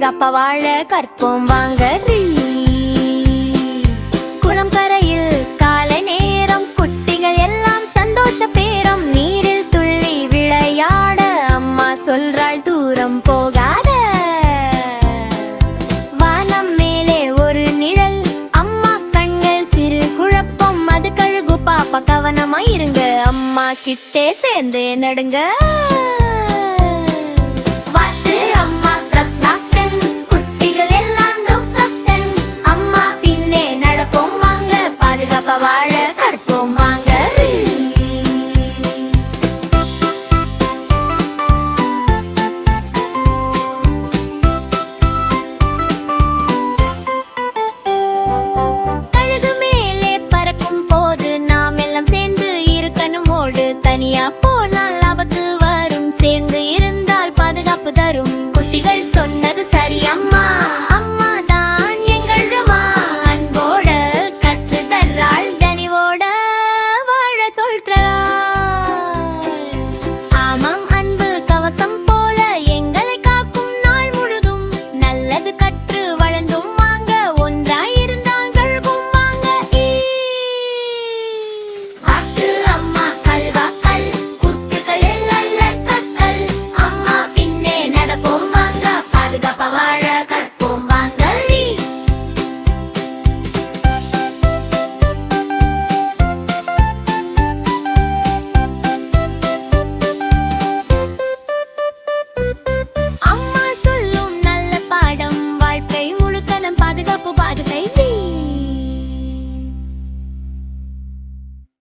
பாதுகாப்பா வாழ கற்போம் வாங்க. குளம் கரையில் காலை நேரம் குட்டிகள் எல்லாம் சந்தோஷ பேரம். நீரில் துள்ளி விளையாட அம்மா சொல்றாள் தூரம் போகாத. வானம் மேலே ஒரு நிழல், அம்மா கண்கள் சிறு குழப்பம். அது கழுகு பாப்பா கவனமா இருங்க, அம்மா கிட்டே சேர்ந்து நடுங்க.